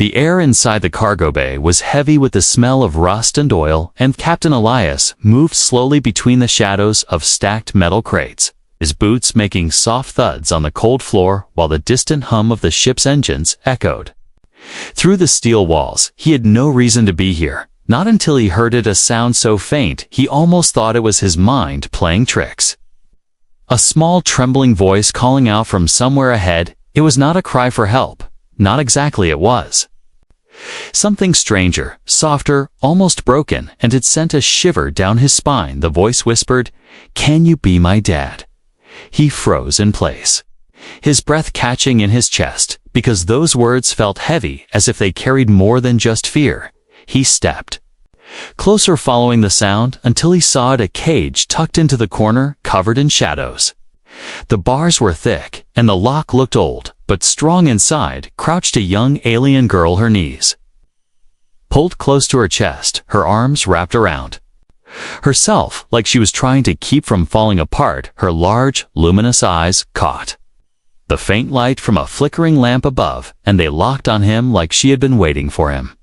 The air inside the cargo bay was heavy with the smell of rust and oil, and Captain Elias moved slowly between the shadows of stacked metal crates, his boots making soft thuds on the cold floor while the distant hum of the ship's engines echoed. Through the steel walls, he had no reason to be here, not until he heard a sound so faint he almost thought it was his mind playing tricks. A small trembling voice calling out from somewhere ahead. It was not a cry for help. Not exactly it was. Something stranger, softer, almost broken, and it sent a shiver down his spine. The voice whispered, "Can you be my dad?" He froze in place, his breath catching in his chest, because those words felt heavy, as if they carried more than just fear. He stepped closer, following the sound, until he saw a cage tucked into the corner, covered in shadows. The bars were thick, and the lock looked old, but strong. Inside crouched a young alien girl, her knees pulled close to her chest, her arms wrapped around herself like she was trying to keep from falling apart. Her large, luminous eyes caught the faint light from a flickering lamp above, and they locked on him like she had been waiting for him.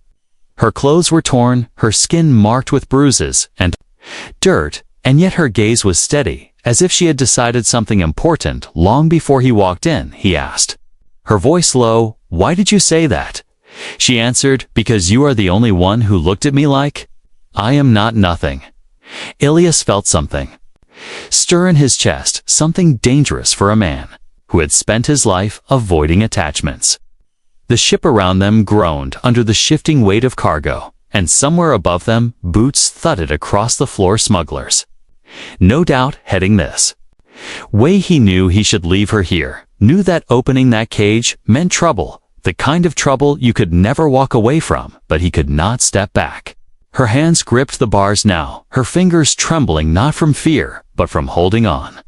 Her clothes were torn, her skin marked with bruises and dirt, and yet her gaze was steady, as if she had decided something important long before he walked in. He asked, her voice low, "Why did you say that?" She answered, "Because you are the only one who looked at me like I am not nothing." Elias felt something stir in his chest, something dangerous for a man who had spent his life avoiding attachments. The ship around them groaned under the shifting weight of cargo, and somewhere above them, boots thudded across the floor. Smugglers, no doubt heading this way. He knew he should leave her here, knew that opening that cage meant trouble, the kind of trouble you could never walk away from, but he could not step back. Her hands gripped the bars now, her fingers trembling not from fear, but from holding on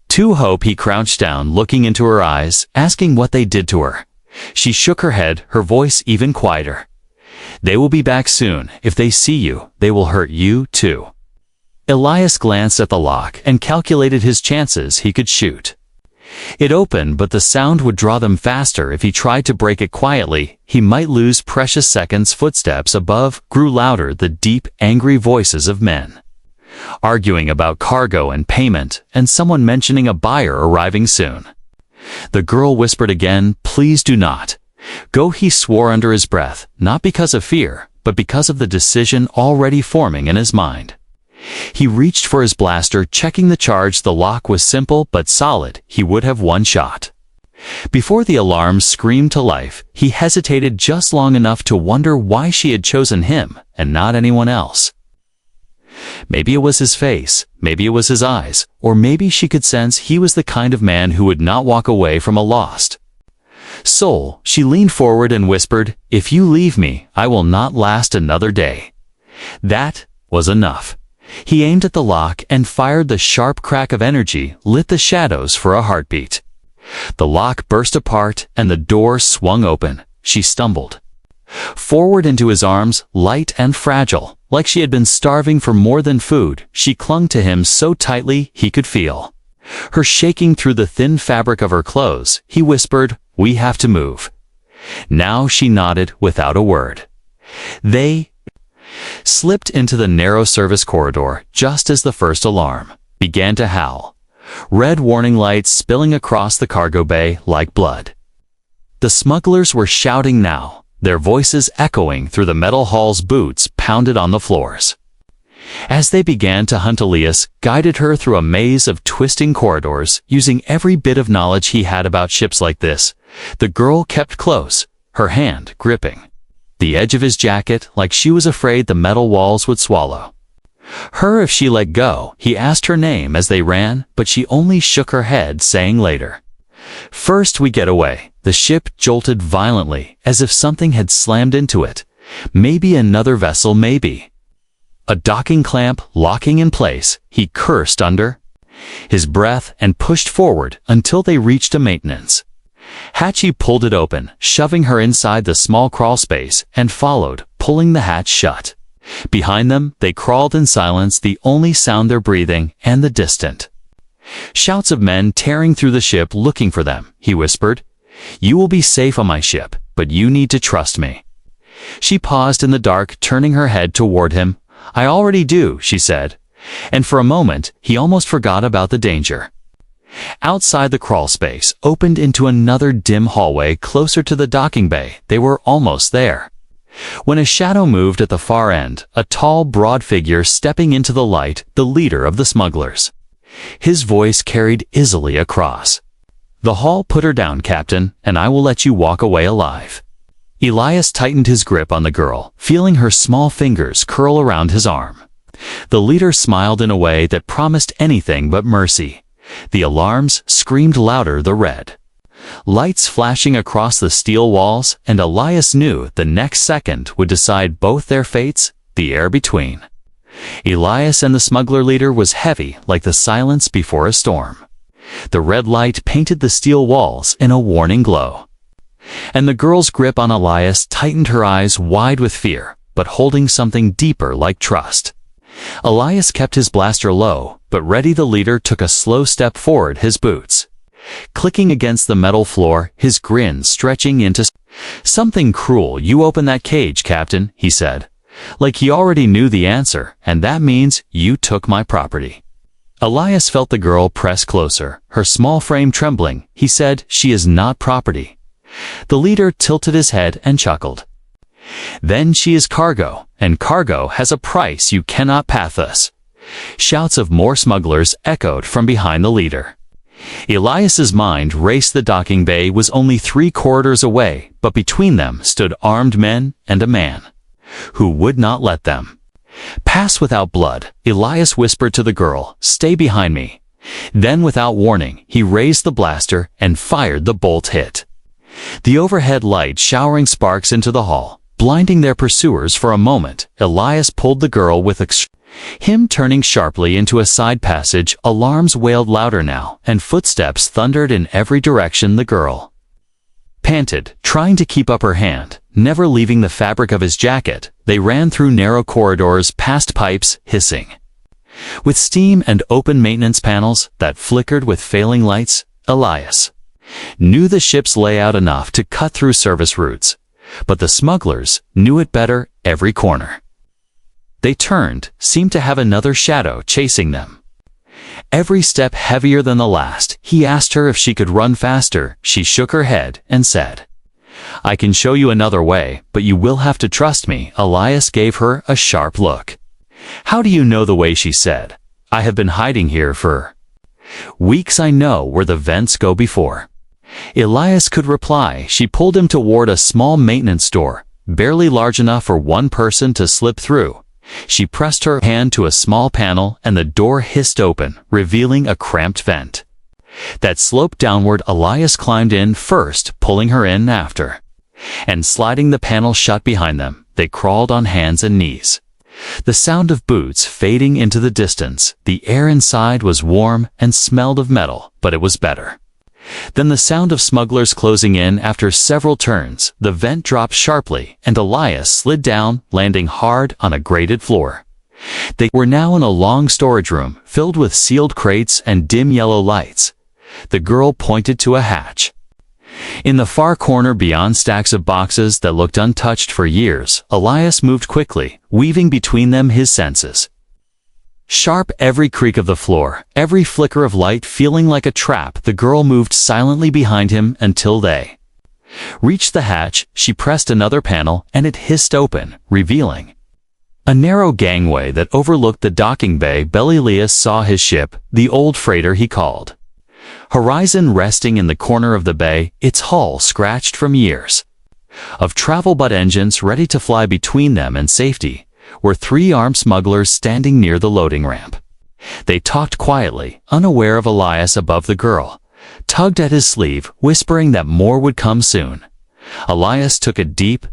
to hope. He crouched down, looking into her eyes, asking what they did to her. She shook her head, her voice even quieter. "They will be back soon. If they see you, they will hurt you too." Elias glanced at the lock and calculated his chances. He could shoot it open, but the sound would draw them faster. If he tried to break it quietly, he might lose precious seconds. Footsteps above grew louder, the deep, angry voices of men arguing about cargo and payment, and someone mentioning a buyer arriving soon. The girl whispered again, "Please do not go." He swore under his breath, not because of fear, but because of the decision already forming in his mind. He reached for his blaster, checking the charge. The lock was simple but solid. He would have one shot. Before the alarm screamed to life, he hesitated just long enough to wonder why she had chosen him and not anyone else. Maybe it was his face, maybe it was his eyes, or maybe she could sense he was the kind of man who would not walk away from a lost soul. She leaned forward and whispered, "If you leave me, I will not last another day." That was enough. He aimed at the lock and fired. The sharp crack of energy lit the shadows for a heartbeat. The lock burst apart and the door swung open. She stumbled forward into his arms, light and fragile, like she had been starving for more than food. She clung to him so tightly he could feel her shaking through the thin fabric of her clothes. He whispered, "We have to move." Now she nodded without a word. They slipped into the narrow service corridor just as the first alarm began to howl, red warning lights spilling across the cargo bay like blood. The smugglers were shouting now, their voices echoing through the metal halls. Boots pounded on the floors as they began to hunt. Elias guided her through a maze of twisting corridors, using every bit of knowledge he had about ships like this. The girl kept close, her hand gripping the edge of his jacket like she was afraid the metal walls would swallow her if she let go. He asked her name as they ran, but she only shook her head, saying later. First we get away. The ship jolted violently, as if something had slammed into it. Maybe another vessel, maybe a docking clamp locking in place. He cursed under his breath and pushed forward until they reached a maintenance hatch. He pulled it open, shoving her inside the small crawl space, and followed, pulling the hatch shut. Behind them, they crawled in silence, the only sound their breathing and the distant shouts of men tearing through the ship looking for them. He whispered, You will be safe on my ship, but you need to trust me." She paused in the dark, turning her head toward him. "I already do," she said. And for a moment, he almost forgot about the danger. Outside, the crawl space opened into another dim hallway closer to the docking bay. They were almost there, when a shadow moved at the far end, a tall, broad figure stepping into the light, the leader of the smugglers. His voice carried easily across. "The Hall put her down, Captain, and I will let you walk away alive." Elias tightened his grip on the girl, feeling her small fingers curl around his arm. The leader smiled in a way that promised anything but mercy. The alarms screamed louder, the red lights flashing across the steel walls, and Elias knew the next second would decide both their fates, the air between. Elias and the smuggler leader was heavy like the silence before a storm. The red light painted the steel walls in a warning glow. And the girl's grip on Elias tightened, her eyes wide with fear, but holding something deeper like trust. Elias kept his blaster low, but ready. The leader took a slow step forward, his boots clicking against the metal floor, his grin stretching into something cruel. "You open that cage, Captain," he said, like he already knew the answer, "and that means you took my property." Elias felt the girl press closer, her small frame trembling. He said, "She is not property." The leader tilted his head and chuckled. "Then she is cargo, and cargo has a price you cannot pathos." Shouts of more smugglers echoed from behind the leader. Elias's mind raced. The docking bay was only 3 corridors away, but between them stood armed men and a man who would not let them pass without blood. Elias whispered to the girl, "Stay behind me." Then, without warning, he raised the blaster and fired. The bolt hit the overhead light, showering sparks into the hall, blinding their pursuers for a moment. Elias pulled the girl with him turning sharply into a side passage. Alarms wailed louder now, and footsteps thundered in every direction. The girl panted, trying to keep up her hand, never leaving the fabric of his jacket. They ran through narrow corridors, past pipes hissing with steam and open maintenance panels that flickered with failing lights. Elias knew the ship's layout enough to cut through service routes, but the smugglers knew it better. Every corner they turned seemed to have another shadow chasing them, every step heavier than the last. He asked her if she could run faster. She shook her head and said, "I can show you another way, but you will have to trust me." Elias gave her a sharp look. "How do you know the way?" she said. "I have been hiding here for weeks. I know where the vents go before." Elias could reply. She pulled him toward a small maintenance door, barely large enough for one person to slip through. She pressed her hand to a small panel, and the door hissed open, revealing a cramped vent that sloped downward. Elias climbed in first, pulling her in after, and sliding the panel shut behind them. They crawled on hands and knees, the sound of boots fading into the distance. The air inside was warm and smelled of metal, but it was better than the sound of smugglers closing in. After several turns, the vent dropped sharply, and Elias slid down, landing hard on a grated floor. They were now in a long storage room, filled with sealed crates and dim yellow lights. The girl pointed to a hatch in the far corner beyond stacks of boxes that looked untouched for years. Elias moved quickly, weaving between them, his senses sharp, every creak of the floor, every flicker of light feeling like a trap. The girl moved silently behind him until they reached the hatch. She pressed another panel, and it hissed open, revealing a narrow gangway that overlooked the docking bay. Elias saw his ship, the old freighter he called Horizon, resting in the corner of the bay, its hull scratched from years of travel, but engines ready to fly. Between them and safety were 3 armed smugglers standing near the loading ramp. They talked quietly, unaware of Elias. Above, the girl tugged at his sleeve, whispering that more would come soon. Elias took a deep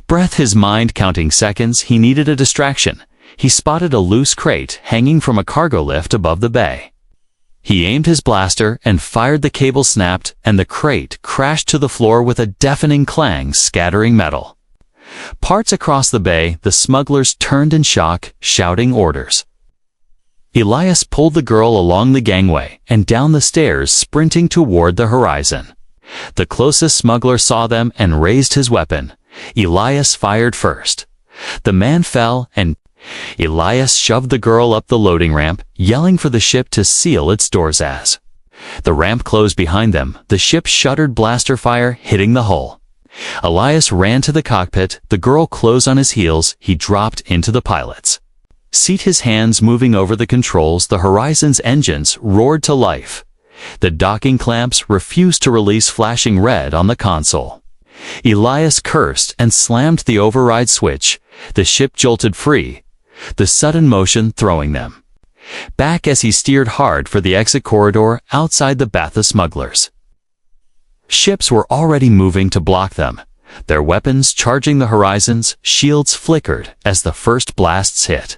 breath, his mind counting seconds. He needed a distraction. He spotted a loose crate hanging from a cargo lift above the bay. He aimed his blaster and fired. The cable snapped, and the crate crashed to the floor with a deafening clang, scattering metal parts across the bay. The smugglers turned in shock, shouting orders. Elias pulled the girl along the gangway and down the stairs, sprinting toward the horizon. The closest smuggler saw them and raised his weapon. Elias fired first. The man fell, and Elias shoved the girl up the loading ramp, yelling for the ship to seal its doors as the ramp closed behind them. The ship shuddered, blaster fire hitting the hull. Elias ran to the cockpit. The girl closed on his heels. He dropped into the pilot's seat, his hands moving over the controls. The Horizon's engines roared to life. The docking clamps refused to release, flashing red on the console. Elias cursed and slammed the override switch. The ship jolted free, the sudden motion throwing them back as he steered hard for the exit corridor outside the Batha smugglers. Ships were already moving to block them, their weapons charging the Horizon's shields flickered as the first blasts hit.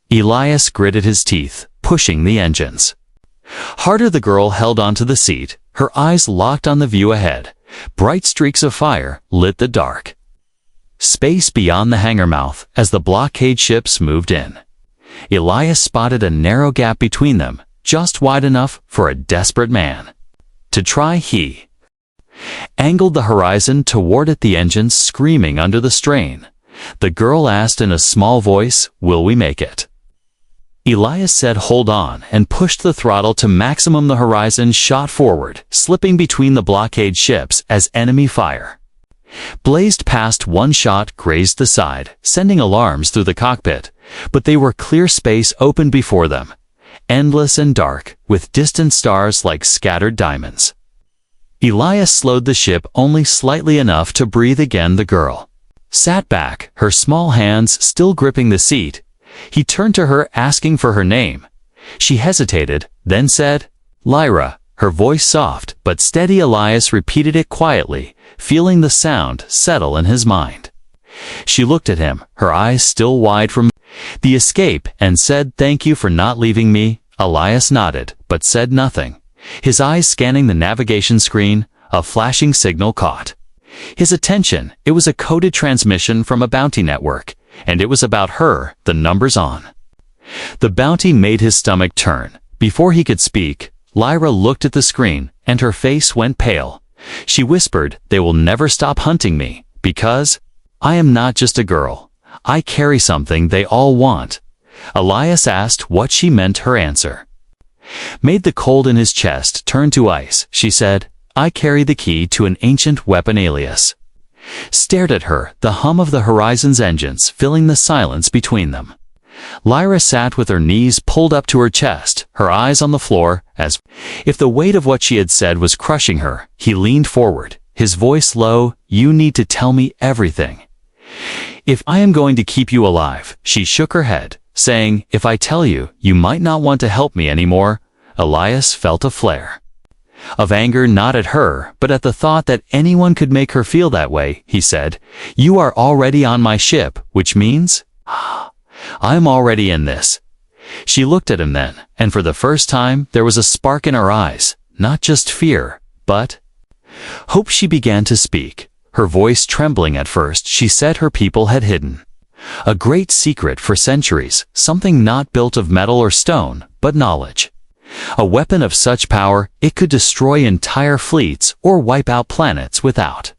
Elias gritted his teeth, pushing the engines harder. The girl held onto the seat, her eyes locked on the view ahead. Bright streaks of fire lit the dark space beyond the hangar mouth as the blockade ships moved in. Elias spotted a narrow gap between them, just wide enough for a desperate man to try. He angled the Horizon toward it, the engines screaming under the strain. The girl asked in a small voice, "Will we make it?" Elias said, "Hold on," and pushed the throttle to maximum. The Horizon shot forward, slipping between the blockade ships as enemy fire blazed past. One shot grazed the side, sending alarms through the cockpit, but they were clear. Space opened before them, endless and dark, with distant stars like scattered diamonds. Elias slowed the ship only slightly enough to breathe again. The girl sat back, her small hands still gripping the seat. He turned to her, asking for her name. She hesitated, then said, "Lyra," her voice soft but steady. Elias repeated it quietly, feeling the sound settle in his mind. She looked at him, her eyes still wide from the escape, and said, "Thank you for not leaving me." Elias nodded, but said nothing, his eyes scanning the navigation screen. A flashing signal caught his attention. It was a coded transmission from a bounty network, and it was about her. The numbers on the bounty made his stomach turn. Before he could speak, Lyra looked at the screen, and her face went pale. She whispered, "They will never stop hunting me, because I am not just a girl. I carry something they all want." Elias asked what she meant. Her answer made the cold in his chest turn to ice. She said, "I carry the key to an ancient weapon." Elias stared at her, the hum of the Horizon's engines filling the silence between them. Lyra sat with her knees pulled up to her chest, her eyes on the floor, as if the weight of what she had said was crushing her. He leaned forward, his voice low, "You need to tell me everything, if I am going to keep you alive." She shook her head, saying, "If I tell you, you might not want to help me anymore." Elias felt a flare of anger, not at her, but at the thought that anyone could make her feel that way. He said, "You are already on my ship, which means I'm already in this." She looked at him then, and for the first time there was a spark in her eyes, not just fear, but hope. She began to speak, her voice trembling at first. She said her people had hidden a great secret for centuries, something not built of metal or stone, but knowledge. A weapon of such power, it could destroy entire fleets or wipe out planets without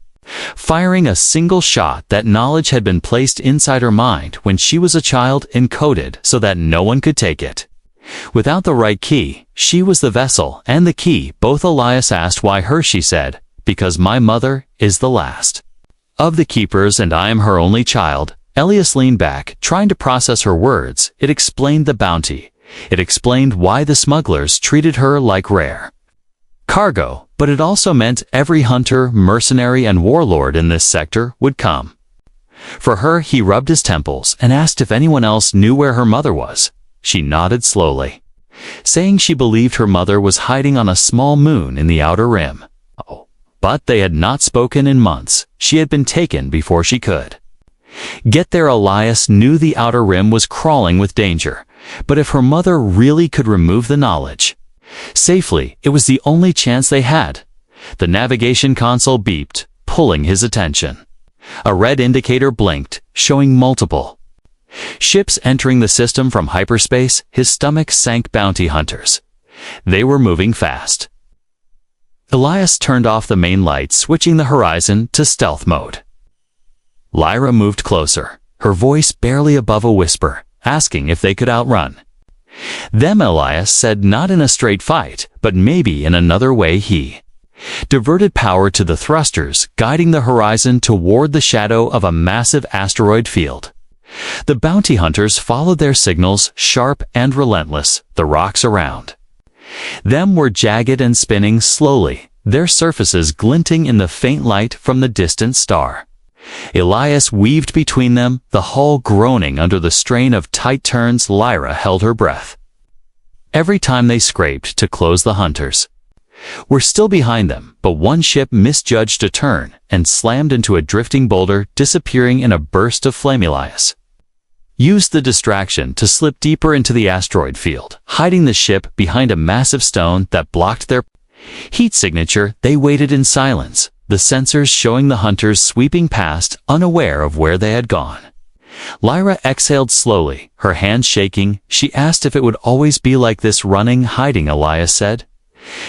firing a single shot. That knowledge had been placed inside her mind when she was a child, encoded so that no one could take it. Without the right key, she was the vessel and the key. Both. Elias asked why her. She said, "Because my mother is the last of the keepers and I am her only child." Elias leaned back, trying to process her words. It explained the bounty. It explained why the smugglers treated her like rare cargo, but it also meant every hunter, mercenary, and warlord in this sector would come for her. He rubbed his temples and asked if anyone else knew where her mother was. She nodded slowly, saying she believed her mother was hiding on a small moon in the outer rim. But they had not spoken in months. She had been taken before she could get there. Elias knew the outer rim was crawling with danger, but if her mother really could remove the knowledge safely, it was the only chance they had. The navigation console beeped, pulling his attention. A red indicator blinked, showing multiple ships entering the system from hyperspace. His stomach sank. Bounty hunters. They were moving fast. Elias turned off the main light, switching the horizon to stealth mode. Lyra moved closer, her voice barely above a whisper, asking if they could outrun them. Elias said not in a straight fight, but maybe in another way. He diverted power to the thrusters, guiding the horizon toward the shadow of a massive asteroid field. The bounty hunters followed their signals, sharp and relentless. The rocks around them were jagged and spinning slowly, their surfaces glinting in the faint light from the distant star. Elias weaved between them, the hull groaning under the strain of tight turns. Lyra held her breath every time they scraped to close. The hunters were still behind them, but one ship misjudged a turn and slammed into a drifting boulder, disappearing in a burst of flame. Elias used the distraction to slip deeper into the asteroid field, hiding the ship behind a massive stone that blocked their heat signature. They waited in silence, the sensors showing the hunters sweeping past, unaware of where they had gone. Lyra exhaled slowly, her hands shaking. She asked if it would always be like this, running, hiding. Elias said,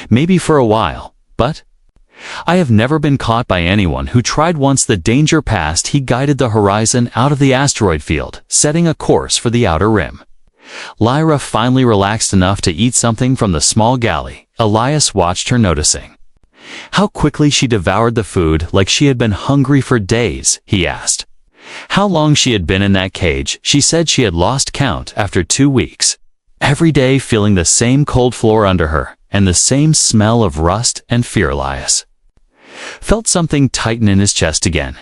"Maybe for a while, but I have never been caught by anyone who tried. Once the danger passed, he guided the horizon out of the asteroid field, setting a course for the outer rim." Lyra finally relaxed enough to eat something from the small galley. Elias watched her, noticing how quickly she devoured the food, like she had been hungry for days. He asked how long she had been in that cage. She said she had lost count after 2 weeks. Every day feeling the same cold floor under her, and the same smell of rust and fear. Elias felt something tighten in his chest again.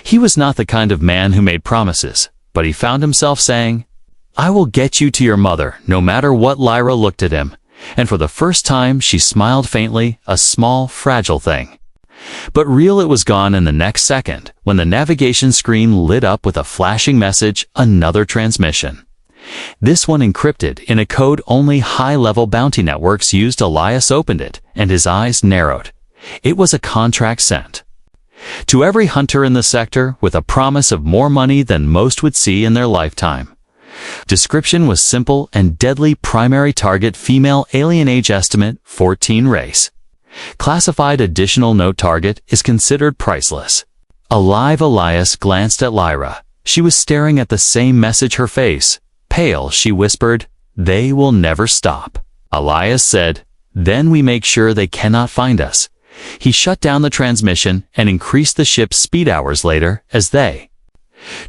He was not the kind of man who made promises, but he found himself saying, "I will get you to your mother, no matter what." Lyra looked at him, and for the first time she smiled faintly, a small, fragile thing. But real. It was gone in the next second, when the navigation screen lit up with a flashing message, another transmission. This one encrypted in a code only high-level bounty networks used. Elias opened it, and his eyes narrowed. It was a contract sent to every hunter in the sector, with a promise of more money than most would see in their lifetime. Description was simple and deadly. Primary target, female, alien, age estimate 14, race classified. Additional note, target is considered priceless. Alive. Elias glanced at Lyra. She was staring at the same message, her face pale. She whispered, "They will never stop." Elias said, "Then we make sure they cannot find us." He shut down the transmission and increased the ship's speed. Hours later, as they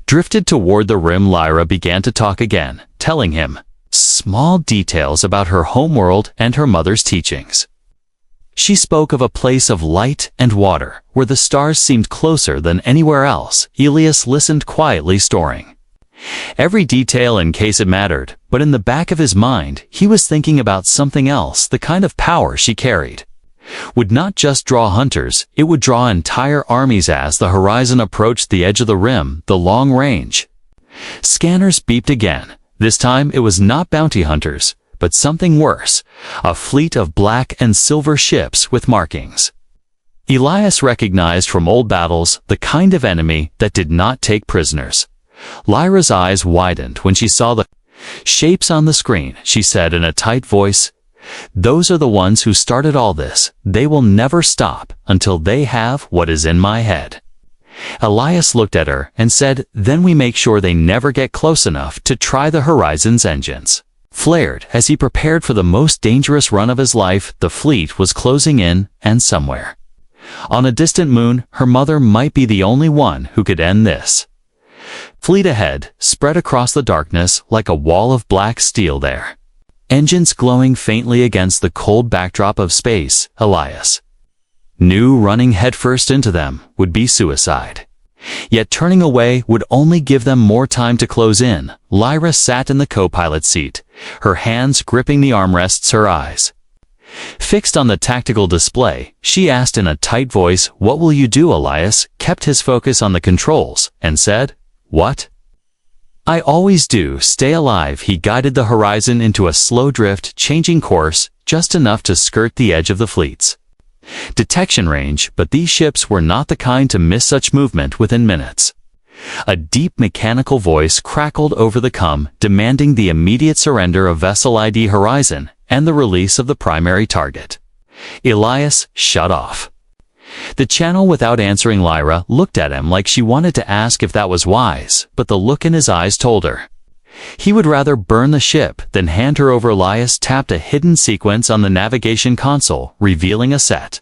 drifted toward the rim, Lyra began to talk again, telling him small details about her homeworld and her mother's teachings. She spoke of a place of light and water, where the stars seemed closer than anywhere else. Elias listened quietly, storing every detail in case it mattered, but in the back of his mind, he was thinking about something else. The kind of power she carried would not just draw hunters, it would draw entire armies. As the horizon approached the edge of the rim, the long-range scanners beeped again. This time it was not bounty hunters, but something worse, a fleet of black and silver ships with markings Elias recognized from old battles, the kind of enemy that did not take prisoners. Lyra's eyes widened when she saw the shapes on the screen. She said in a tight voice, "Those are the ones who started all this. They will never stop until they have what is in my head." Elias looked at her and said, "Then we make sure they never get close enough to try the horizon's engines." Flared as he prepared for the most dangerous run of his life. The fleet was closing in, and somewhere on a distant moon, her mother might be the only one who could end this. Fleet ahead, spread across the darkness like a wall of black steel, their engines glowing faintly against the cold backdrop of space. Elias knew running headfirst into them would be suicide. Yet turning away would only give them more time to close in. Lyra sat in the co-pilot seat, her hands gripping the armrests, her eyes fixed on the tactical display. She asked in a tight voice, "What will you do?" Elias kept his focus on the controls and said, "What I always do, stay alive." He guided the horizon into a slow drift, changing course just enough to skirt the edge of the fleet's detection range, but these ships were not the kind to miss such movement within minutes. A deep mechanical voice crackled over the comm, demanding the immediate surrender of vessel ID Horizon and the release of the primary target. Elias shut off the channel without answering. Lyra looked at him like she wanted to ask if that was wise, but the look in his eyes told her he would rather burn the ship than hand her over. Elias tapped a hidden sequence on the navigation console, revealing a set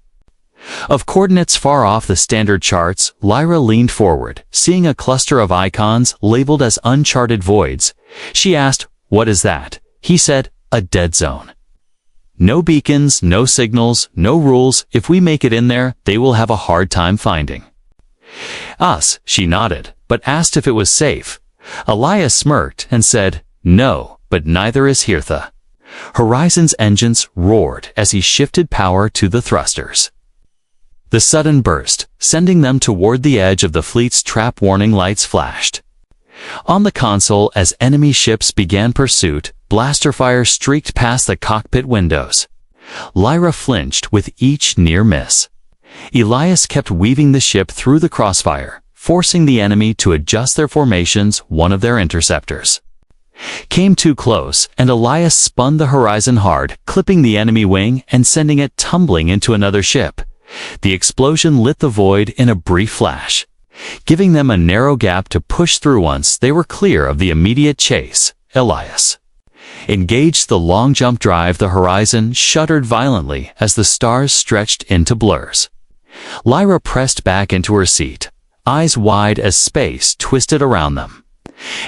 of coordinates far off the standard charts. Lyra leaned forward, seeing a cluster of icons labeled as uncharted voids. She asked, "What is that?" He said, "A dead zone. No beacons, no signals, no rules. If we make it in there, they will have a hard time finding us." She nodded, but asked if it was safe. Elias smirked and said, "No, but neither is Hirtha." Horizon's engines roared as he shifted power to the thrusters. The sudden burst, sending them toward the edge of the fleet's trap. Warning lights flashed on the console as enemy ships began pursuit. Blaster fire streaked past the cockpit windows. Lyra flinched with each near miss. Elias kept weaving the ship through the crossfire, forcing the enemy to adjust their formations. One of their interceptors came too close, and Elias spun the Horizon hard, clipping the enemy wing and sending it tumbling into another ship. The explosion lit the void in a brief flash, giving them a narrow gap to push through. Once they were clear of the immediate chase, Elias engaged the long jump drive. The Horizon shuddered violently as the stars stretched into blurs. Lyra pressed back into her seat, eyes wide as space twisted around them.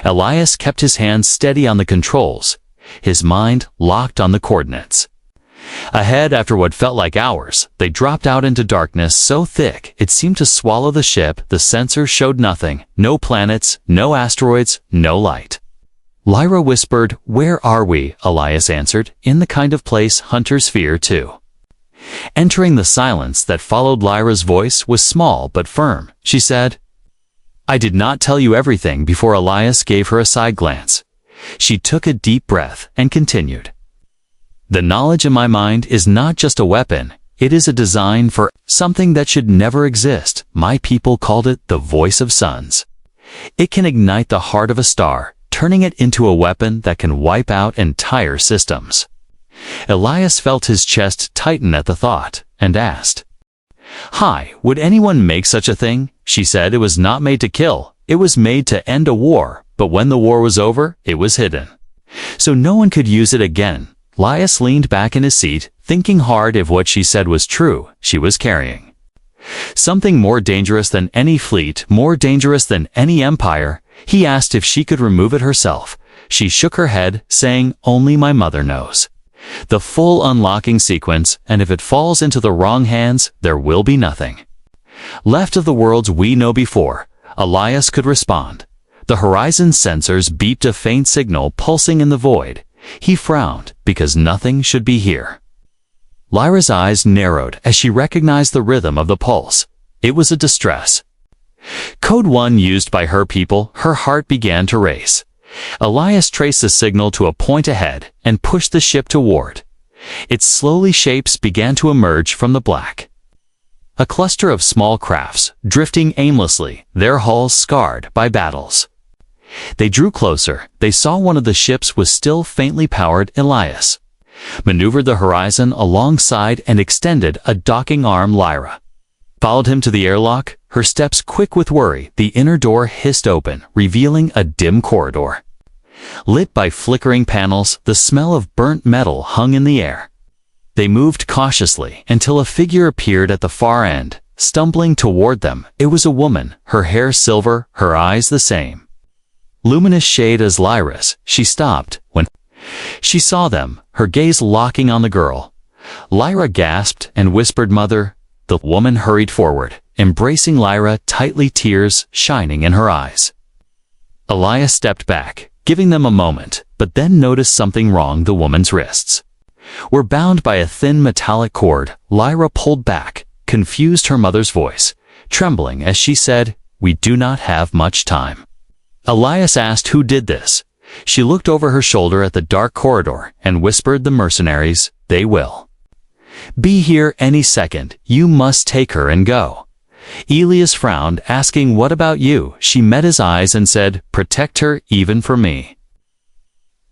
Elias kept his hands steady on the controls, his mind locked on the coordinates. Ahead, after what felt like hours, they dropped out into darkness so thick it seemed to swallow the ship. The sensors showed nothing, no planets, no asteroids, no light. Lyra whispered, "Where are we?" Elias answered, "In the kind of place hunters fear too." Entering the silence that followed, Lyra's voice was small but firm. She said, "I did not tell you everything." Before Elias gave her a side glance, she took a deep breath and continued, "The knowledge in my mind is not just a weapon. It is a design for something that should never exist. My people called it the voice of suns. It can ignite the heart of a star, turning it into a weapon that can wipe out entire systems." Elias felt his chest tighten at the thought, and asked, "Hi, would anyone make such a thing?" She said, "It was not made to kill. It was made to end a war, but when the war was over, it was hidden, so no one could use it again." Elias leaned back in his seat, thinking hard if what she said was true. She was carrying something more dangerous than any fleet, more dangerous than any empire. He asked if she could remove it herself. She shook her head, saying, "Only my mother knows the full unlocking sequence, and if it falls into the wrong hands, there will be nothing left of the worlds we know." Before Elias could respond, the Horizon sensors beeped a faint signal pulsing in the void. He frowned, because nothing should be here. Lyra's eyes narrowed as she recognized the rhythm of the pulse. It was a distress code, one used by her people. Her heart began to race. Elias traced the signal to a point ahead and pushed the ship toward. Its slowly shapes began to emerge from the black. A cluster of small crafts, drifting aimlessly, their hulls scarred by battles. They drew closer. They saw one of the ships was still faintly powered. Elias maneuvered the Horizon alongside and extended a docking arm. Lyra followed him to the airlock, her steps quick with worry. The inner door hissed open, revealing a dim corridor lit by flickering panels. The smell of burnt metal hung in the air. They moved cautiously until a figure appeared at the far end, stumbling toward them. It was a woman, her hair silver, her eyes the same luminous shade as Lyra's. She stopped when she saw them, her gaze locking on the girl. Lyra gasped and whispered, "Mother." The woman hurried forward, embracing Lyra tightly, tears shining in her eyes. Elias stepped back, giving them a moment, but then noticed something wrong. The woman's wrists were bound by a thin metallic cord. Lyra pulled back, confused, her mother's voice trembling as she said, "We do not have much time." Elias asked who did this. She looked over her shoulder at the dark corridor and whispered, "The mercenaries. They will be here any second. You must take her and go." Elias frowned, asking, "What about you?" She met his eyes and said, "Protect her, even for me."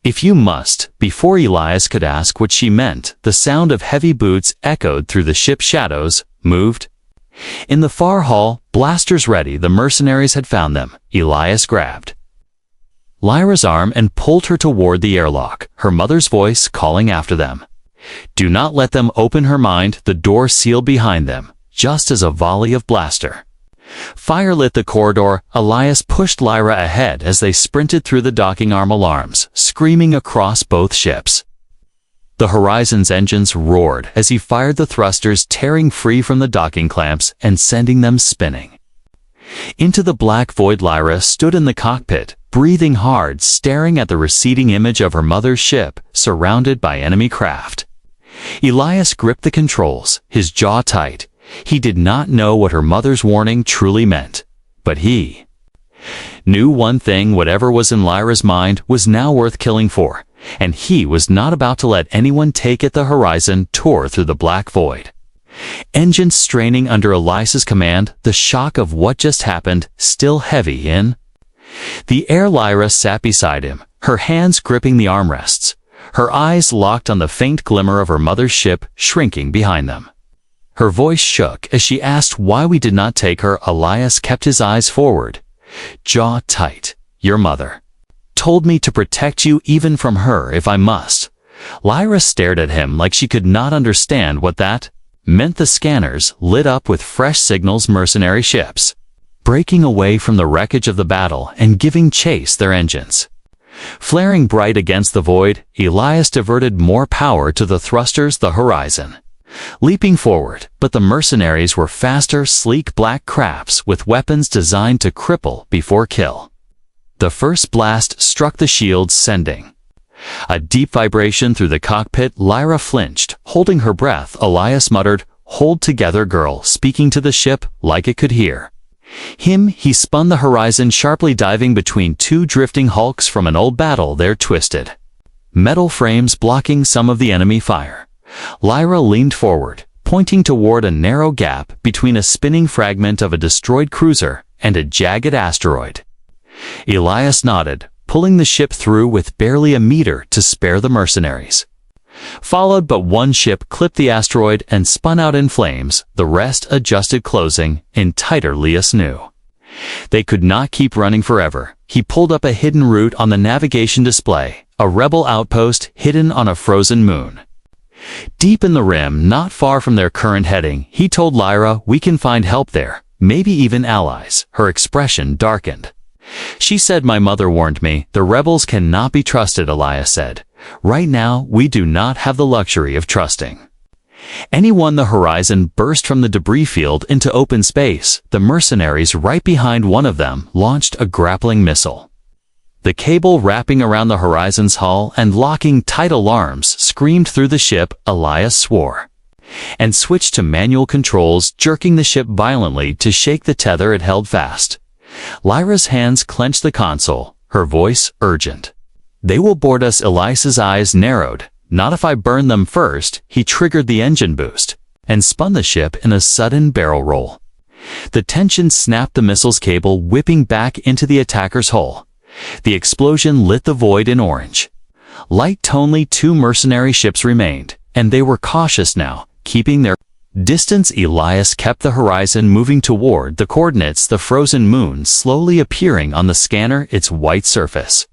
"If you must." Before Elias could ask what she meant, the sound of heavy boots echoed through the ship's shadows, moved. In the far hall, blasters ready, the mercenaries had found them. Elias grabbed Lyra's arm and pulled her toward the airlock, her mother's voice calling after them. Do not let them open. Her mind, the door sealed behind them, just as a volley of blaster fire lit the corridor. Elias pushed Lyra ahead as they sprinted through the docking arm alarms, screaming across both ships. The Horizon's engines roared as he fired the thrusters, tearing free from the docking clamps and sending them spinning. Into the black void, Lyra stood in the cockpit, breathing hard, staring at the receding image of her mother's ship, surrounded by enemy craft. Elias gripped the controls, his jaw tight. He did not know what her mother's warning truly meant, but he knew one thing: whatever was in Lyra's mind was now worth killing for, and he was not about to let anyone take it. The Horizon tore through the black void, engines straining under Elias's command, the shock of what just happened still heavy in the air. Lyra sat beside him, her hands gripping the armrests, her eyes locked on the faint glimmer of her mother's ship shrinking behind them. Her voice shook as she asked why we did not take her. Elias kept his eyes forward, jaw tight. Your mother told me to protect you, even from her if I must. Lyra stared at him like she could not understand what that meant. The scanners lit up with fresh signals, mercenary ships breaking away from the wreckage of the battle and giving chase, their engines flaring bright against the void. Elias diverted more power to the thrusters, the Horizon leaping forward, but the mercenaries were faster, sleek black crafts with weapons designed to cripple before kill. The first blast struck the shields, sending a deep vibration through the cockpit. Lyra flinched, holding her breath. Elias muttered, "Hold together, girl," speaking to the ship like it could hear him. He spun the Horizon sharply, diving between two drifting hulks from an old battle, their twisted metal frames blocking some of the enemy fire. Lyra leaned forward, pointing toward a narrow gap between a spinning fragment of a destroyed cruiser and a jagged asteroid. Elias nodded, pulling the ship through with barely a meter to spare the mercenaries. Followed, but one ship clipped the asteroid and spun out in flames. The rest adjusted, closing in tighter. Elias knew they could not keep running forever. He pulled up a hidden route on the navigation display, a rebel outpost hidden on a frozen moon deep in the rim, not far from their current heading. He told Lyra, "We can find help there, maybe even allies." Her expression darkened. She said, "My mother warned me. The rebels cannot be trusted," Elias said. "Right now, we do not have the luxury of trusting anyone." The Horizon burst from the debris field into open space. The mercenaries right behind one of them launched a grappling missile. The cable wrapping around the Horizon's hull and locking tight, alarms screamed through the ship. Elias swore and switched to manual controls, jerking the ship violently to shake the tether it held fast. Lyra's hands clenched the console, her voice urgent. "They will board us." Elias's eyes narrowed. "Not if I burn them first." He triggered the engine boost and spun the ship in a sudden barrel roll. The tension snapped the missile's cable, whipping back into the attacker's hull. The explosion lit the void in orange light. Only two mercenary ships remained, and they were cautious now, keeping their distance. Elias kept the Horizon moving toward the coordinates, the frozen moon slowly appearing on the scanner, its white surface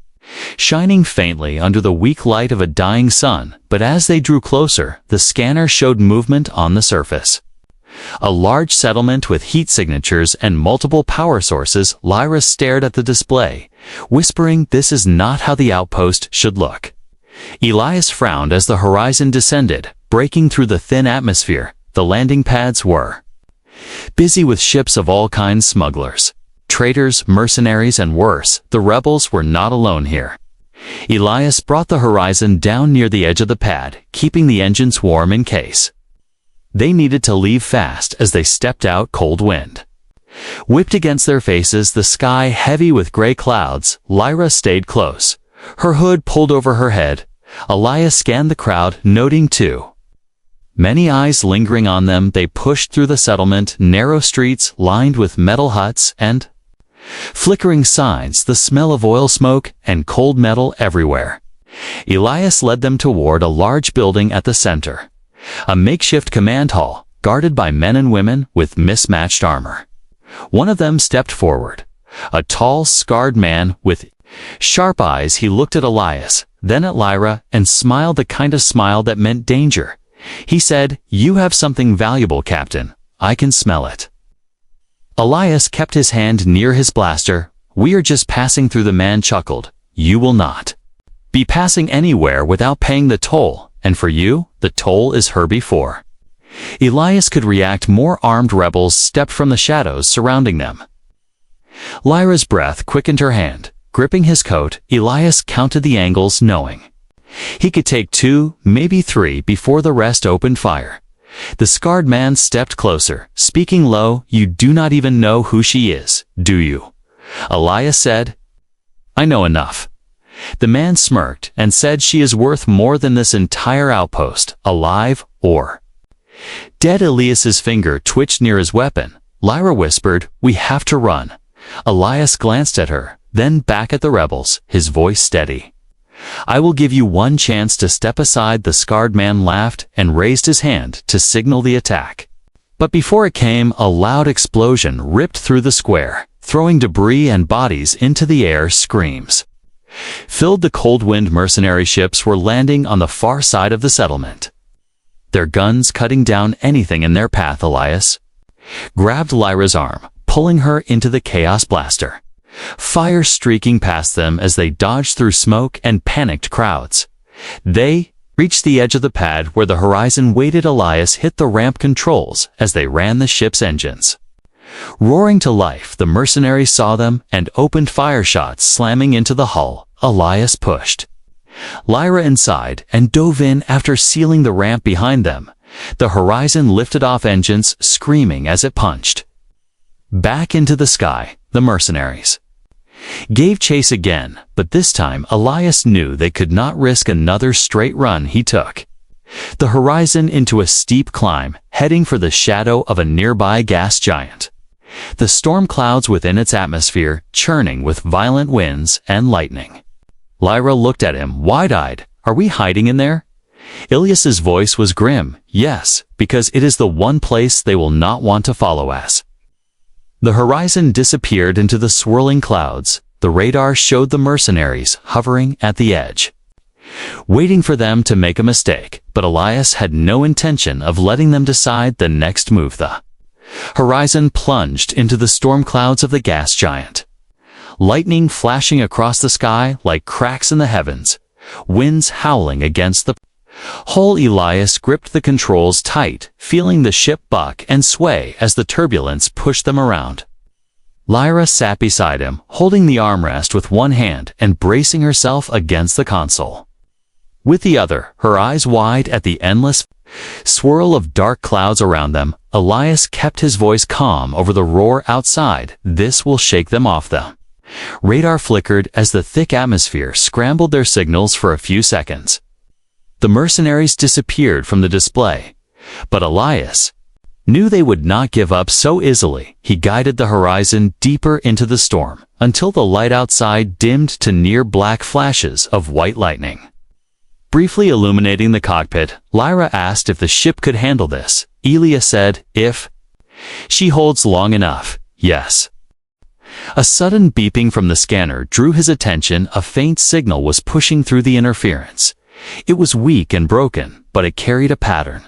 shining faintly under the weak light of a dying sun. But as they drew closer, the scanner showed movement on the surface. A large settlement with heat signatures and multiple power sources. Lyra stared at the display, whispering, "This is not how the outpost should look." Elias frowned as the Horizon descended, breaking through the thin atmosphere. The landing pads were busy with ships of all kinds, smugglers, traitors, mercenaries, and worse. The rebels were not alone here. Elias brought the Horizon down near the edge of the pad, keeping the engines warm in case they needed to leave fast. As they stepped out, cold wind whipped against their faces, the sky heavy with gray clouds. Lyra stayed close, her hood pulled over her head. Elias scanned the crowd, noting too many eyes lingering on them. They pushed through the settlement, narrow streets lined with metal huts and flickering signs, the smell of oil smoke and cold metal everywhere. Elias led them toward a large building at the center, a makeshift command hall guarded by men and women with mismatched armor. One of them stepped forward, a tall, scarred man with sharp eyes. He looked at Elias, then at Lyra, and smiled the kind of smile that meant danger. He said, "You have something valuable, Captain. I can smell it." Elias kept his hand near his blaster. "We are just passing through," the man chuckled. "You will not be passing anywhere without paying the toll, and for you, the toll is her before." Elias could react. More armed rebels stepped from the shadows surrounding them. Lyra's breath quickened. Her hand gripping his coat, Elias counted the angles, knowing he could take 2, maybe 3 before the rest opened fire. The scarred man stepped closer, speaking low. "You do not even know who she is, do you?" Elias said. "I know enough." The man smirked and said, "She is worth more than this entire outpost, alive or dead." Elias's finger twitched near his weapon. Lyra whispered, "We have to run." Elias glanced at her, then back at the rebels, his voice steady. "I will give you one chance to step aside." The scarred man laughed and raised his hand to signal the attack. But before it came, a loud explosion ripped through the square, throwing debris and bodies into the air. Screams filled the cold wind. Mercenary ships were landing on the far side of the settlement, their guns cutting down anything in their path. Elias grabbed Lyra's arm, pulling her into the chaos blaster, fire streaking past them as they dodged through smoke and panicked crowds. They reached the edge of the pad where the horizon waited. Elias hit the ramp controls as they ran the ship's engines, roaring to life. The mercenaries saw them and opened fire shots, slamming into the hull. Elias pushed Lyra inside and dove in after sealing the ramp behind them. The horizon lifted off, engines screaming as it punched back into the sky. The mercenaries gave chase again, but this time Elias knew they could not risk another straight run. He took the horizon into a steep climb, heading for the shadow of a nearby gas giant, the storm clouds within its atmosphere churning with violent winds and lightning. Lyra looked at him, wide-eyed. "Are we hiding in there?" Elias's voice was grim. "Yes, because it is the one place they will not want to follow us." The horizon disappeared into the swirling clouds. The radar showed the mercenaries hovering at the edge, waiting for them to make a mistake, but Elias had no intention of letting them decide the next move. The horizon plunged into the storm clouds of the gas giant, lightning flashing across the sky like cracks in the heavens, winds howling against the hull. Elias gripped the controls tight, feeling the ship buck and sway as the turbulence pushed them around. Lyra sat beside him, holding the armrest with one hand and bracing herself against the console with the other, her eyes wide at the endless swirl of dark clouds around them. Elias kept his voice calm over the roar outside. "This will shake them off." The radar flickered as the thick atmosphere scrambled their signals for a few seconds. The mercenaries disappeared from the display, but Elias knew they would not give up so easily. He guided the horizon deeper into the storm until the light outside dimmed to near black flashes of white lightning, briefly illuminating the cockpit. Lyra asked if the ship could handle this. Elias said, "If she holds long enough, yes." A sudden beeping from the scanner drew his attention. A faint signal was pushing through the interference. It was weak and broken, but it carried a pattern.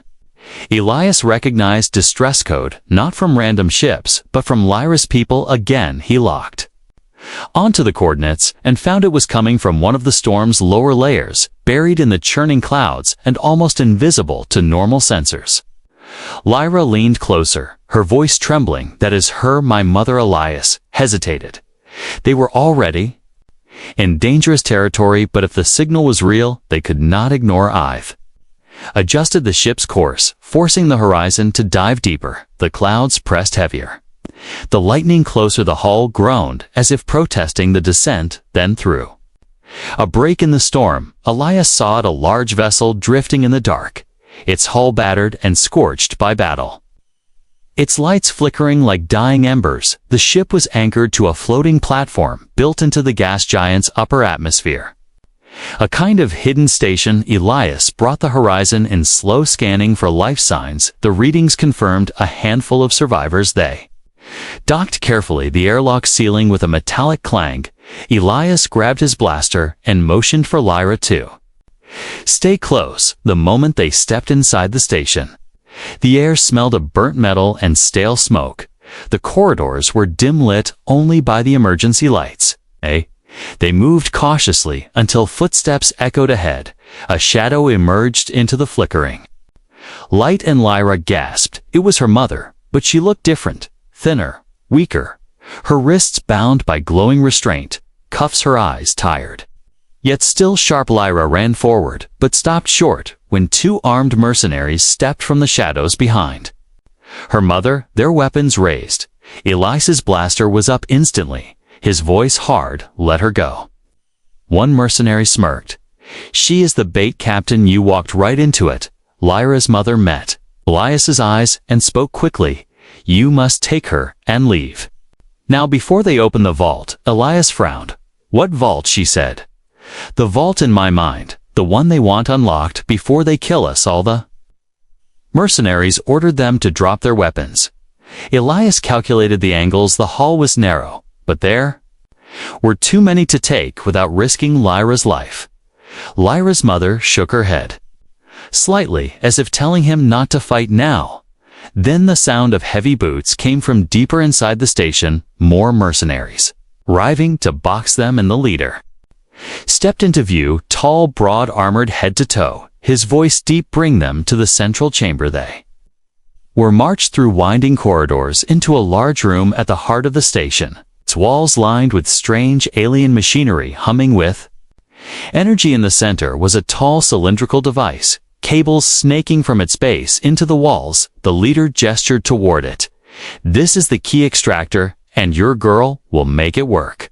Elias recognized distress code, not from random ships, but from Lyra's people. Again, he locked onto the coordinates and found it was coming from one of the storm's lower layers, buried in the churning clouds and almost invisible to normal sensors. Lyra leaned closer, her voice trembling. "That is her, my mother." Elias hesitated. They were already in dangerous territory, but if the signal was real, they could not ignore Ive. Adjusted the ship's course, forcing the horizon to dive deeper. The clouds pressed heavier. The lightning closer. The hull groaned as if protesting the descent, then through a break in the storm, Elias saw a large vessel drifting in the dark, its hull battered and scorched by battle, its lights flickering like dying embers. The ship was anchored to a floating platform built into the gas giant's upper atmosphere. A kind of hidden station. Elias brought the horizon in slow scanning for life signs. The readings confirmed a handful of survivors. They docked carefully, the airlock sealing with a metallic clang. Elias grabbed his blaster and motioned for Lyra to stay close. The moment they stepped inside the station, the air smelled of burnt metal and stale smoke. The corridors were dim-lit only by the emergency lights. They moved cautiously until footsteps echoed ahead. A shadow emerged into the flickering light and Lyra gasped. It was her mother, but she looked different, thinner, weaker. Her wrists bound by glowing restraint, cuffs, her eyes tired, yet still sharp. Lyra ran forward, but stopped short when two armed mercenaries stepped from the shadows behind her mother, their weapons raised. Elias's blaster was up instantly, his voice hard. Let her go. One mercenary smirked. She is the bait, Captain. You walked right into it. Lyra's mother met Elias's eyes and spoke quickly. You must take her and leave now before they open the vault. Elias frowned. What vault? She said. The vault in my mind, the one they want unlocked before they kill us all. The mercenaries ordered them to drop their weapons. Elias calculated the angles. The hall was narrow, but there were too many to take without risking Lyra's life. Lyra's mother shook her head slightly, as if telling him not to fight now. Then the sound of heavy boots came from deeper inside the station. More mercenaries arriving to box them, and the leader stepped into view, tall, broad, armored head to toe, his voice deep. Bring them to the central chamber. They were marched through winding corridors into a large room at the heart of the station, its walls lined with strange alien machinery humming with energy. In the center was a tall cylindrical device, cables snaking from its base into the walls. The leader gestured toward it. This is the key extractor, and your girl will make it work.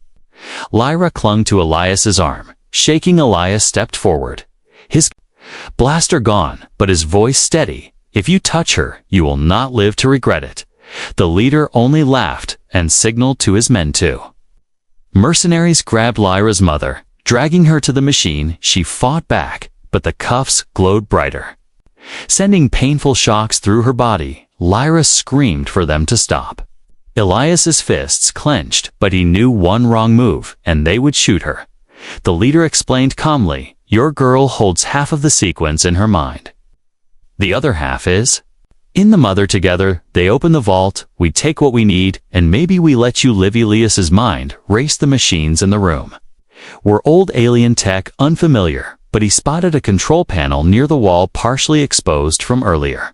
Lyra clung to Elias's arm, shaking. Elias stepped forward, his blaster gone, but his voice steady. If you touch her, you will not live to regret it. The leader only laughed and signaled to his men to. Mercenaries grabbed Lyra's mother, dragging her to the machine. She fought back, but the cuffs glowed brighter, sending painful shocks through her body. Lyra screamed for them to stop. Elias's fists clenched, but he knew one wrong move, and they would shoot her. The leader explained calmly, your girl holds half of the sequence in her mind. The other half is in the mother. Together, they open the vault, we take what we need, and maybe we let you live. Elias's mind raced the machines in the room. Were old alien tech, unfamiliar, but he spotted a control panel near the wall, partially exposed from earlier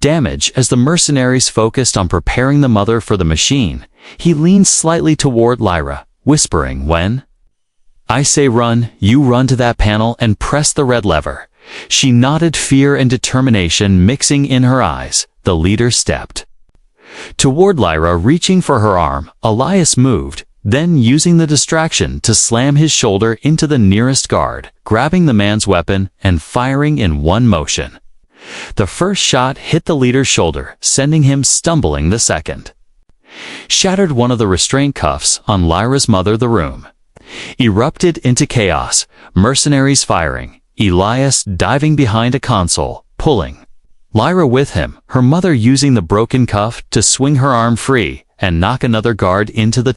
damage. As the mercenaries focused on preparing the mother for the machine, he leaned slightly toward Lyra, whispering, when I say run, you run to that panel and press the red lever. She nodded, fear and determination mixing in her eyes. The leader stepped toward Lyra, reaching for her arm. Elias moved, then using the distraction to slam his shoulder into the nearest guard, grabbing the man's weapon and firing in one motion. The first shot hit the leader's shoulder, sending him stumbling. The second shattered one of the restraint cuffs on Lyra's mother. The room erupted into chaos, mercenaries firing, Elias diving behind a console, pulling Lyra with him, her mother using the broken cuff to swing her arm free and knock another guard into the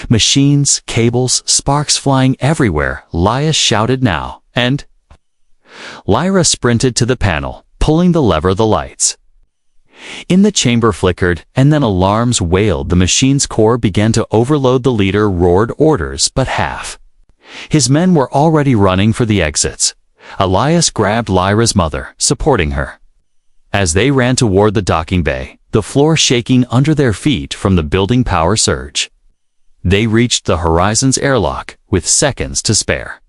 machines, cables, sparks flying everywhere. Elias shouted now, and Lyra sprinted to the panel, pulling the lever. The lights in the chamber flickered, and then alarms wailed. The machine's core began to overload. The leader roared orders, but half his men were already running for the exits. Elias grabbed Lyra's mother, supporting her. As they ran toward the docking bay, the floor shaking under their feet from the building power surge, they reached the horizon's airlock with seconds to spare,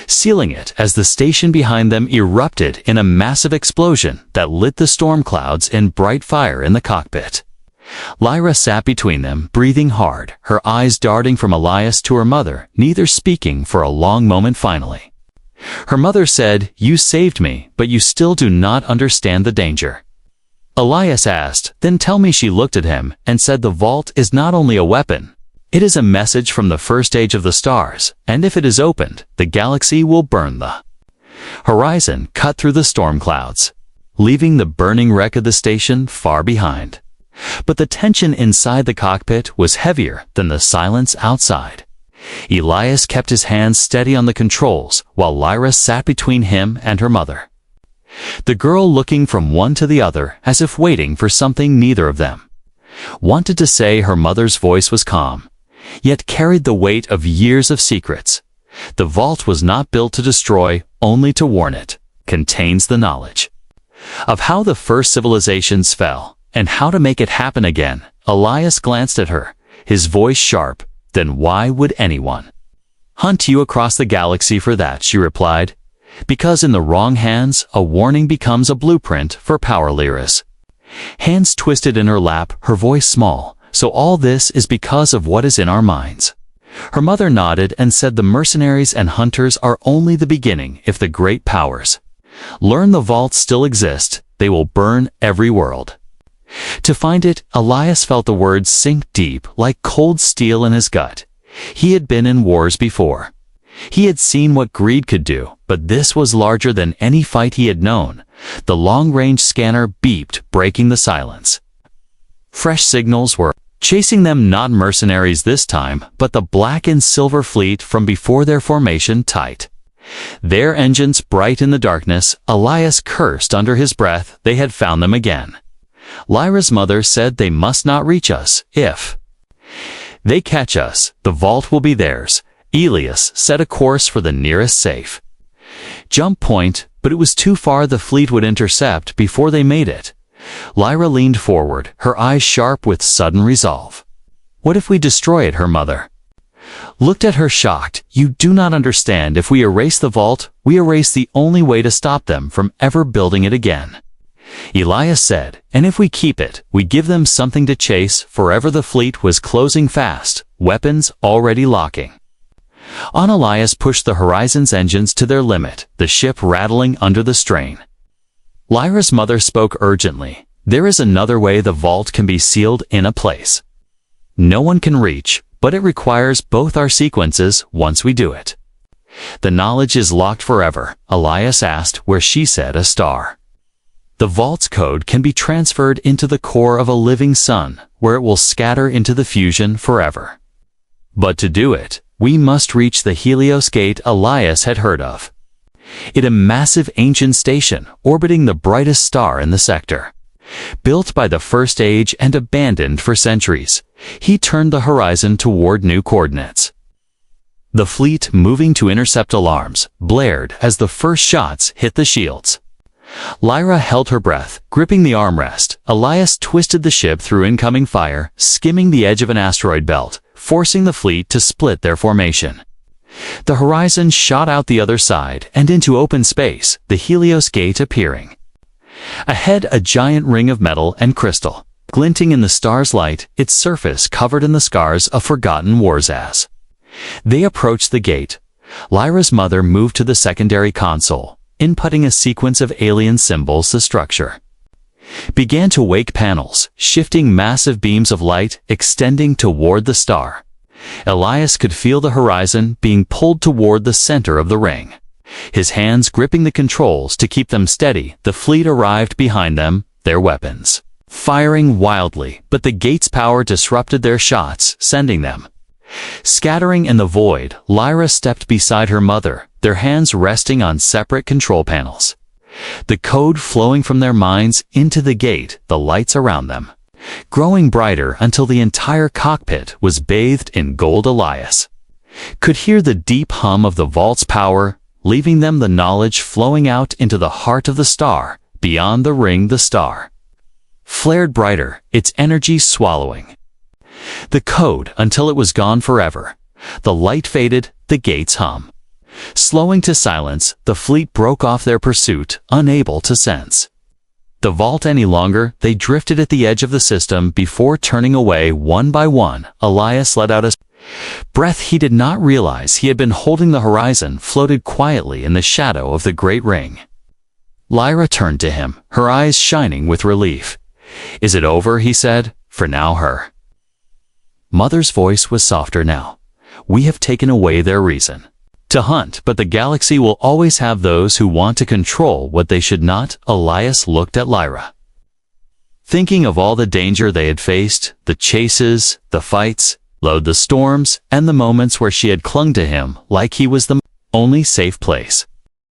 sealing it as the station behind them erupted in a massive explosion that lit the storm clouds in bright fire in the cockpit. Lyra sat between them, breathing hard, her eyes darting from Elias to her mother, neither speaking for a long moment. Finally, her mother said, you saved me, but you still do not understand the danger. Elias asked, then tell me. She looked at him and said, the vault is not only a weapon, It is a message from the first age of the stars, and if it is opened, the galaxy will burn the horizon cut through the storm clouds, leaving the burning wreck of the station far behind. But the tension inside the cockpit was heavier than the silence outside. Elias kept his hands steady on the controls while Lyra sat between him and her mother. The girl looking from one to the other as if waiting for something neither of them wanted to say. Her mother's voice was calm, yet carried the weight of years of secrets. The vault was not built to destroy, only to warn. It contains the knowledge of how the first civilizations fell and how to make it happen again. Elias glanced at her, his voice sharp. Then why would anyone hunt you across the galaxy for that? She replied. Because in the wrong hands, a warning becomes a blueprint for power. Lyra's hands twisted in her lap, her voice small. So all this is because of what is in our minds. Her mother nodded and said the mercenaries and hunters are only the beginning. If the great powers learn the vault still exists, they will burn every world. To find it, Elias felt the words sink deep like cold steel in his gut. He had been in wars before. He had seen what greed could do, but this was larger than any fight he had known. The long-range scanner beeped, breaking the silence. Fresh signals were chasing them, not mercenaries this time, but the black and silver fleet from before their formation tight. Their engines bright in the darkness. Elias cursed under his breath. They had found them again. Lyra's mother said they must not reach us. If they catch us, the vault will be theirs. Elias set a course for the nearest safe jump point, but it was too far. The fleet would intercept before they made it. Lyra leaned forward, her eyes sharp with sudden resolve. What if we destroy it? Her mother looked at her shocked. You do not understand. If we erase the vault, we erase the only way to stop them from ever building it again. Elias said, and if we keep it, we give them something to chase forever. The fleet was closing fast, weapons already locking on. Elias pushed the Horizon's engines to their limit, the ship rattling under the strain. Lyra's mother spoke urgently. There is another way. The vault can be sealed in a place no one can reach, but it requires both our sequences. Once we do it, the knowledge is locked forever. Elias asked where. She said a star. The vault's code can be transferred into the core of a living sun, where it will scatter into the fusion forever. But to do it, we must reach the Helios Gate Elias had heard of. It a massive ancient station orbiting the brightest star in the sector. Built by the first age and abandoned for centuries, he turned the horizon toward new coordinates. The fleet, moving to intercept alarms, blared as the first shots hit the shields. Lyra held her breath, gripping the armrest. Elias twisted the ship through incoming fire, skimming the edge of an asteroid belt, forcing the fleet to split their formation. The horizon shot out the other side and into open space, the Helios Gate appearing. Ahead, a giant ring of metal and crystal, glinting in the star's light, its surface covered in the scars of forgotten wars. As they approached the gate, Lyra's mother moved to the secondary console, inputting a sequence of alien symbols. The structure began to wake panels, shifting massive beams of light, extending toward the star. Elias could feel the horizon being pulled toward the center of the ring, his hands gripping the controls to keep them steady. The fleet arrived behind them, their weapons firing wildly, but the gate's power disrupted their shots, sending them scattering in the void. Lyra stepped beside her mother, their hands resting on separate control panels. The code flowing from their minds into the gate, the lights around them growing brighter until the entire cockpit was bathed in gold. Elias could hear the deep hum of the vault's power, leaving them the knowledge flowing out into the heart of the star. Beyond the ring, the star flared brighter, its energy swallowing the code until it was gone forever. The light faded, the gates hum slowing to silence. The fleet broke off their pursuit, unable to sense the vault any longer. They drifted at the edge of the system before turning away one by one. Elias let out a breath. He did not realize he had been holding the horizon, floated quietly in the shadow of the great ring. Lyra turned to him, her eyes shining with relief. Is it over? He said. For now, her Mother's voice was softer now. We have taken away their reason to hunt, but the galaxy will always have those who want to control what they should not. Elias looked at Lyra, thinking of all the danger they had faced, the chases, the fights, the storms, and the moments where she had clung to him like he was the only safe place.